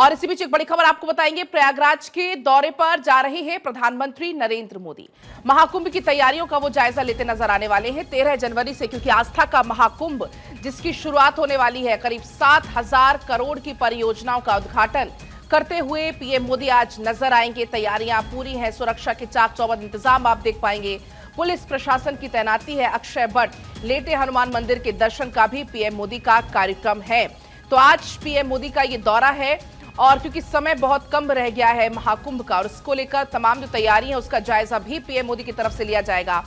और इसी बीच एक बड़ी खबर आपको बताएंगे। प्रयागराज के दौरे पर जा रहे हैं प्रधानमंत्री नरेंद्र मोदी। महाकुंभ की तैयारियों का वो जायजा लेते नजर आने वाले हैं 13 जनवरी से, क्योंकि आस्था का महाकुंभ जिसकी शुरुआत होने वाली है, करीब 7,000 करोड़ की परियोजनाओं का उद्घाटन करते हुए पीएम मोदी आज नजर आएंगे। तैयारियां पूरी हैं, सुरक्षा के चाक चौबंद इंतजाम आप देख पाएंगे। पुलिस प्रशासन की तैनाती है। अक्षय वट लेटे हनुमान मंदिर के दर्शन का भी पीएम मोदी का कार्यक्रम है। तो आज पीएम मोदी का ये दौरा है और क्योंकि समय बहुत कम रह गया है महाकुंभ का, और उसको लेकर तमाम जो तैयारी है उसका जायजा भी पीएम मोदी की तरफ से लिया जाएगा।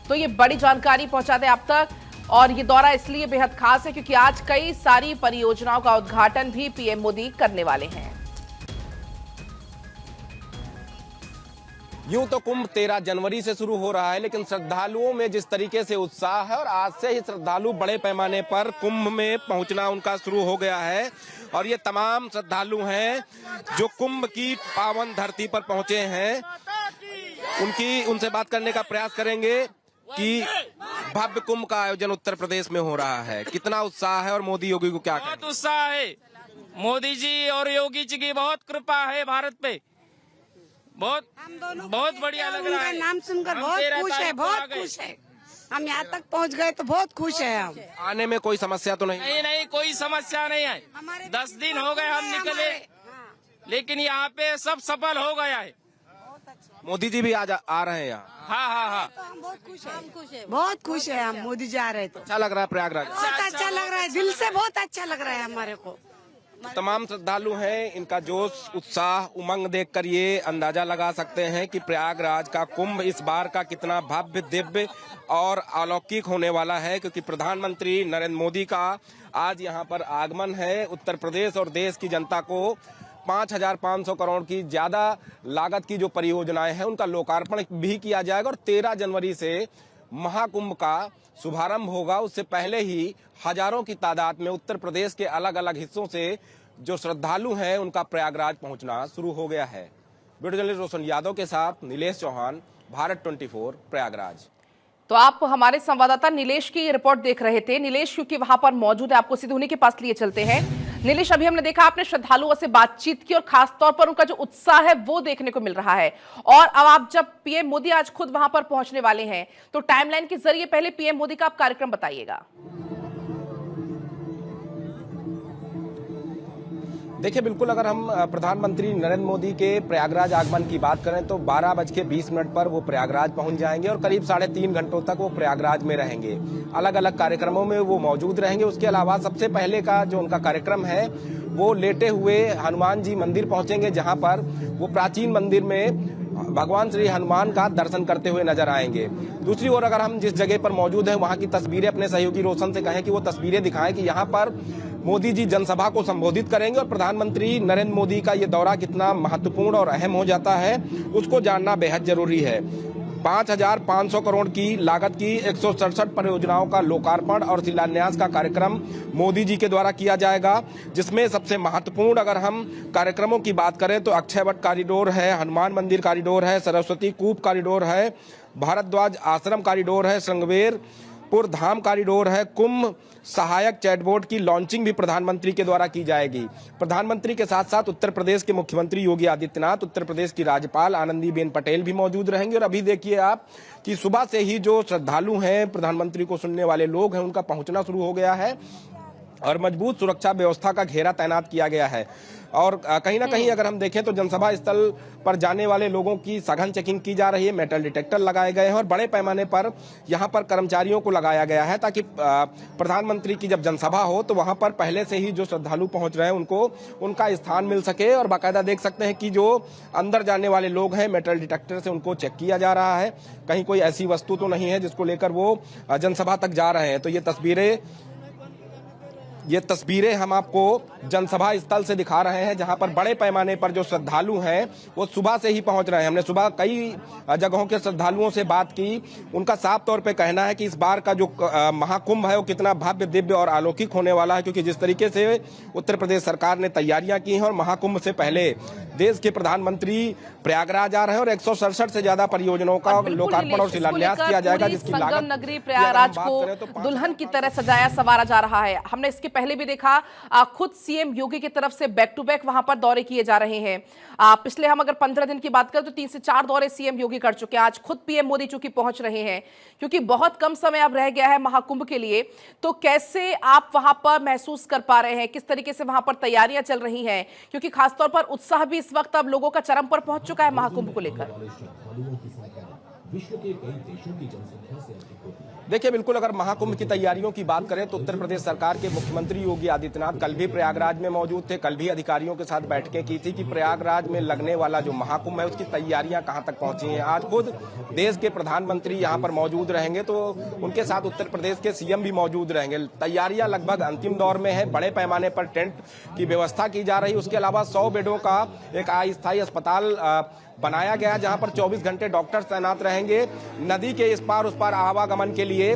तो ये बड़ी जानकारी पहुंचा दें आप तक। और ये दौरा इसलिए बेहद खास है क्योंकि आज कई सारी परियोजनाओं का उद्घाटन भी पीएम मोदी करने वाले हैं। यूं तो कुंभ 13 जनवरी से शुरू हो रहा है, लेकिन श्रद्धालुओं में जिस तरीके से उत्साह है और आज से ही श्रद्धालु बड़े पैमाने पर कुंभ में पहुंचना उनका शुरू हो गया है। और ये तमाम श्रद्धालु हैं जो कुंभ की पावन धरती पर पहुंचे हैं, उनसे बात करने का प्रयास करेंगे कि भव्य कुंभ का आयोजन उत्तर प्रदेश में हो रहा है, कितना उत्साह है और मोदी योगी को क्या बहुत उत्साह है। मोदी जी और योगी जी की बहुत कृपा है भारत पे। बहुत बढ़िया लग रहा है। नाम सुनकर बहुत खुश है, बहुत खुश है। हम यहाँ तक पहुँच गए तो बहुत खुश है। हम आने में कोई समस्या तो नहीं? नहीं, कोई समस्या नहीं है। 10 दिन हो गए हम निकले, लेकिन यहाँ पे सब सफल हो गया है। मोदी जी भी आज आ रहे हैं यहाँ? हाँ। हम बहुत खुश है, बहुत खुश है। हम मोदी जी आ रहे तो अच्छा लग रहा है प्रयागराज? बहुत अच्छा लग रहा है, दिल से बहुत अच्छा लग रहा है हमारे को। तमाम श्रद्धालु हैं, इनका जोश, उत्साह, उमंग देखकर ये अंदाजा लगा सकते हैं कि प्रयागराज का कुंभ इस बार का कितना भव्य, दिव्य और अलौकिक होने वाला है, क्योंकि प्रधानमंत्री नरेंद्र मोदी का आज यहाँ पर आगमन है। उत्तर प्रदेश और देश की जनता को 5,500 करोड़ की ज्यादा लागत की जो परियोजनाएं हैं उनका लोकार्पण भी किया जाएगा और 13 जनवरी से महाकुंभ का शुभारंभ होगा। उससे पहले ही हजारों की तादाद में उत्तर प्रदेश के अलग अलग हिस्सों से जो श्रद्धालु हैं उनका प्रयागराज पहुंचना शुरू हो गया है। वीडियो जर्नलिस्ट रोशन यादव के साथ नीलेश चौहान, भारत 24 प्रयागराज। तो आप हमारे संवाददाता नीलेश की रिपोर्ट देख रहे थे। नीलेश क्योंकि वहां पर मौजूद है, आपको सीधे उन्हीं के पास लिए चलते हैं। नीलेश, अभी हमने देखा आपने श्रद्धालुओं से बातचीत की और खास तौर पर उनका जो उत्साह है वो देखने को मिल रहा है। और अब आप जब पीएम मोदी आज खुद वहां पर पहुंचने वाले हैं तो टाइमलाइन के जरिए पहले पीएम मोदी का आप कार्यक्रम बताइएगा। देखिए, बिल्कुल अगर हम प्रधानमंत्री नरेंद्र मोदी के प्रयागराज आगमन की बात करें तो 12:20 पर वो प्रयागराज पहुंच जाएंगे और करीब 3.5 घंटों तक वो प्रयागराज में रहेंगे। अलग अलग कार्यक्रमों में वो मौजूद रहेंगे। उसके अलावा सबसे पहले का जो उनका कार्यक्रम है वो लेटे हुए हनुमान जी मंदिर पहुंचेंगे, जहां पर वो प्राचीन मंदिर में भगवान श्री हनुमान का दर्शन करते हुए नजर आएंगे। दूसरी ओर अगर हम जिस जगह पर मौजूद हैं वहां की तस्वीरें अपने सहयोगी रोशन से कहें कि वो तस्वीरें दिखाएं कि यहाँ पर मोदी जी जनसभा को संबोधित करेंगे और प्रधानमंत्री नरेंद्र मोदी का ये दौरा कितना महत्वपूर्ण और अहम हो जाता है उसको जानना बेहद जरूरी है। 5,500 करोड़ की लागत की 167 परियोजनाओं का लोकार्पण और शिलान्यास का कार्यक्रम मोदी जी के द्वारा किया जाएगा, जिसमें सबसे महत्वपूर्ण अगर हम कार्यक्रमों की बात करें तो अक्षय वट कॉरिडोर है, हनुमान मंदिर कॉरिडोर है, सरस्वती कूप कॉरिडोर है, भारद्वाज आश्रम कॉरिडोर है, श्रृंगेरपुर धाम कॉरिडोर है, कुंभ सहायक चैटबोट की लॉन्चिंग भी प्रधानमंत्री के द्वारा की जाएगी। प्रधानमंत्री के साथ साथ उत्तर प्रदेश के मुख्यमंत्री योगी आदित्यनाथ, उत्तर प्रदेश की राज्यपाल आनंदीबेन पटेल भी मौजूद रहेंगे। और अभी देखिए आप कि सुबह से ही जो श्रद्धालु हैं, प्रधानमंत्री को सुनने वाले लोग हैं, उनका पहुंचना शुरू हो गया है और मजबूत सुरक्षा व्यवस्था का घेरा तैनात किया गया है। और कहीं ना कहीं अगर हम देखें तो जनसभा स्थल पर जाने वाले लोगों की सघन चेकिंग की जा रही है। मेटल डिटेक्टर लगाए गए हैं और बड़े पैमाने पर यहां पर कर्मचारियों को लगाया गया है ताकि प्रधानमंत्री की जब जनसभा हो तो वहां पर पहले से ही जो श्रद्धालु पहुंच रहे हैं उनको उनका स्थान मिल सके। और बाकायदा देख सकते हैं कि जो अंदर जाने वाले लोग हैं मेटल डिटेक्टर से उनको चेक किया जा रहा है, कहीं कोई ऐसी वस्तु तो नहीं है जिसको लेकर वो जनसभा तक जा रहे हैं। तो ये तस्वीरें हम आपको जनसभा स्थल से दिखा रहे हैं, जहां पर बड़े पैमाने पर जो श्रद्धालु हैं वो सुबह से ही पहुंच रहे हैं। हमने सुबह कई जगहों के श्रद्धालुओं से बात की, उनका साफ तौर पे कहना है कि इस बार का जो महाकुंभ है वो कितना भव्य, दिव्य और अलौकिक होने वाला है, क्योंकि जिस तरीके से उत्तर प्रदेश सरकार ने तैयारियां की हैं और महाकुंभ से पहले देश के प्रधानमंत्री प्रयागराज आ रहे हैं और 167 से ज्यादा परियोजनाओं का लोकार्पण और शिलान्यास किया जाएगा, जिसकी लागत नगरी प्रयागराज को दुल्हन की तरह सजाया संवारा जा रहा है। हमने इसके पहले भी देखा खुद सीएम योगी की तरफ से बैक टू बैक वहां पर दौरे किए जा रहे हैं। पिछले हम अगर 15 दिन की बात करें तो 3 से 4 दौरे सीएम योगी कर चुके हैं। आज खुद पीएम मोदी चूंकि पहुंच रहे हैं, क्योंकि बहुत कम समय अब रह गया है महाकुंभ के लिए, तो कैसे आप वहां पर महसूस कर पा रहे हैं, किस तरीके से वहां पर तैयारियां चल रही हैं, क्योंकि खासतौर पर उत्साह भी इस वक्त अब लोगों का चरम पर पहुंच चुका है महाकुंभ को लेकर। विश्व के कई देशों की जनसंख्या से अधिक होती है। देखिए, बिल्कुल अगर महाकुंभ की तैयारियों की बात करें तो उत्तर प्रदेश सरकार के मुख्यमंत्री योगी आदित्यनाथ कल भी प्रयागराज में मौजूद थे। कल भी अधिकारियों के साथ बैठकें की थी कि प्रयागराज में लगने वाला जो महाकुंभ है उसकी तैयारियां कहां तक पहुंची हैं। आज खुद देश के प्रधानमंत्री यहां पर मौजूद रहेंगे, तो उनके साथ उत्तर प्रदेश के सीएम भी मौजूद रहेंगे। तैयारियां लगभग अंतिम दौर में है। बड़े पैमाने पर टेंट की व्यवस्था की जा रही है। उसके अलावा 100 बेडों का एक अस्थायी अस्पताल बनाया गया, जहां पर 24 घंटे डॉक्टर तैनात रहेंगे। नदी के इस पार उस पार आवागमन के लिए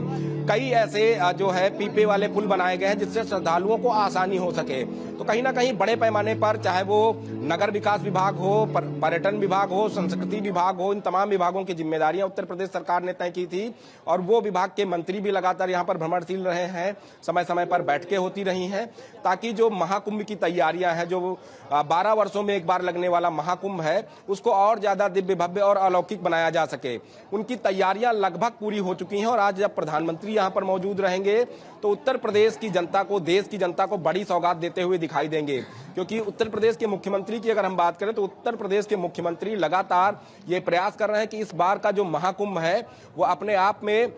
कई ऐसे जो है पीपे वाले पुल बनाए गए हैं जिससे श्रद्धालुओं को आसानी हो सके। तो कहीं ना कहीं बड़े पैमाने पर, चाहे वो नगर विकास विभाग हो, पर्यटन विभाग हो, संस्कृति विभाग हो, इन तमाम विभागों की जिम्मेदारियां उत्तर प्रदेश सरकार ने तय की थी और वो विभाग के मंत्री भी लगातार यहां पर भ्रमणशील रहे हैं। समय समय पर बैठकें होती रही हैं ताकि जो महाकुंभ की तैयारियां हैं, जो 12 वर्षों में एक बार लगने वाला महाकुंभ है, उसको और ज्यादा दिव्य भव्य और अलौकिक बनाया जा सके। उनकी तैयारियां लगभग पूरी हो चुकी हैं और आज जब प्रधानमंत्री यहां पर मौजूद रहेंगे तो उत्तर प्रदेश की जनता को, देश की जनता को बड़ी सौगात देते हुए दिखाई देंगे। क्योंकि उत्तर प्रदेश के मुख्यमंत्री की अगर हम बात करें तो उत्तर प्रदेश के मुख्यमंत्री लगातार ये प्रयास कर रहे हैं कि इस बार का जो महाकुंभ है वो अपने आप में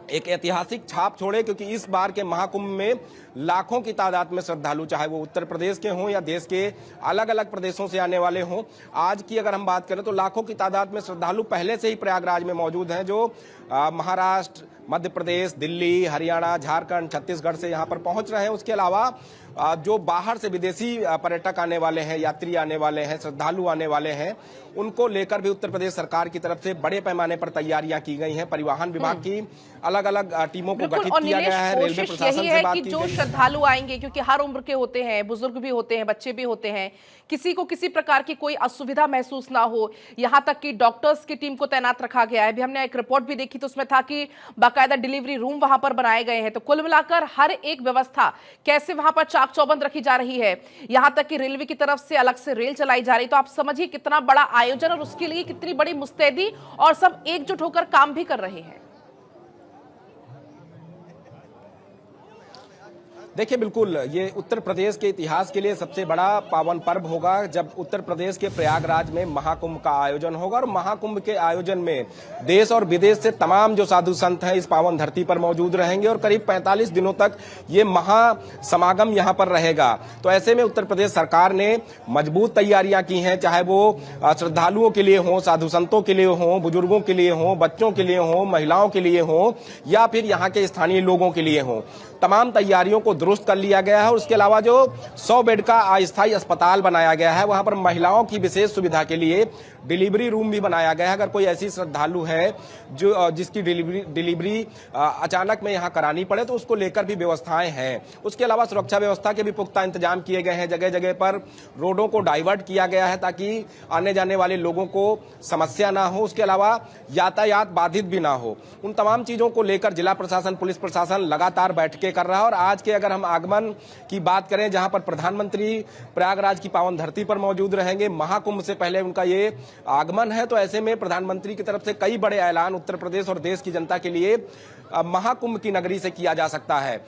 एक ऐतिहासिक छाप छोड़े, क्योंकि इस बार के महाकुंभ में लाखों की तादाद में श्रद्धालु, चाहे वो उत्तर प्रदेश के हों या देश के अलग अलग प्रदेशों से आने वाले हों। आज की अगर हम बात करें तो लाखों की तादाद में श्रद्धालु पहले से ही प्रयागराज में मौजूद हैं, जो महाराष्ट्र, मध्य प्रदेश, दिल्ली, हरियाणा, झारखंड, छत्तीसगढ़ से यहाँ पर पहुंच रहे हैं। उसके अलावा जो बाहर से विदेशी पर्यटक आने वाले हैं, यात्री आने वाले हैं, श्रद्धालु आने वाले हैं, उनको लेकर भी उत्तर प्रदेश सरकार की तरफ से बड़े पैमाने पर तैयारियां की गई हैं। परिवहन विभाग की अलग अलग टीमों को गठित किया गया है। रेलवे प्रशासन से बात की गई है। जो श्रद्धालु आएंगे, क्योंकि हर उम्र के होते हैं, बुजुर्ग भी होते हैं, बच्चे भी होते हैं, किसी को किसी प्रकार की कोई असुविधा महसूस ना हो, यहां तक कि डॉक्टर्स की टीम को तैनात रखा गया है। अभी हमने एक रिपोर्ट भी देखी तो उसमें था कि बाकायदा डिलीवरी रूम वहां पर बनाए गए हैं। तो कुल मिलाकर हर एक व्यवस्था कैसे वहां पर चाक चौबंद रखी जा रही है, यहां तक कि रेलवे की तरफ से अलग से रेल चलाई जा रही। तो आप समझिए कितना बड़ा आयोजन और उसके लिए कितनी बड़ी मुस्तैदी, और सब एकजुट होकर काम भी कर रहे हैं। देखिए, बिल्कुल ये उत्तर प्रदेश के इतिहास के लिए सबसे बड़ा पावन पर्व होगा जब उत्तर प्रदेश के प्रयागराज में महाकुंभ का आयोजन होगा। और महाकुंभ के आयोजन में देश और विदेश से तमाम जो साधु संत हैं इस पावन धरती पर मौजूद रहेंगे और करीब 45 दिनों तक ये महासमागम यहाँ पर रहेगा। तो ऐसे में उत्तर प्रदेश सरकार ने मजबूत तैयारियां की हैं, चाहे वो श्रद्धालुओं के लिए हो, साधु संतों के लिए हो, बुजुर्गों के लिए हो, बच्चों के लिए हो, महिलाओं के लिए हो, या फिर यहाँ के स्थानीय लोगों के लिए हो। तमाम तैयारियों को दुरुस्त कर लिया गया है। और उसके अलावा जो 100 बेड का अस्थायी अस्पताल बनाया गया है, वहां पर महिलाओं की विशेष सुविधा के लिए डिलीवरी रूम भी बनाया गया है। अगर कोई ऐसी श्रद्धालु है जो जिसकी डिलीवरी अचानक में यहाँ करानी पड़े तो उसको लेकर भी व्यवस्थाएं हैं। उसके अलावा सुरक्षा व्यवस्था के भी पुख्ता इंतजाम किए गए हैं। जगह जगह पर रोडों को डाइवर्ट किया गया है ताकि आने जाने वाले लोगों को समस्या ना हो। उसके अलावा यातायात बाधित भी ना हो। उन तमाम चीजों को लेकर जिला प्रशासन, पुलिस प्रशासन लगातार बैठकें कर रहा है। और आज के अगर हम आगमन की बात करें, जहां पर प्रधानमंत्री प्रयागराज की पावन धरती पर मौजूद रहेंगे, महाकुंभ से पहले उनका ये आगमन है, तो ऐसे में प्रधानमंत्री की तरफ से कई बड़े ऐलान उत्तर प्रदेश और देश की जनता के लिए महाकुंभ की नगरी से किया जा सकता है।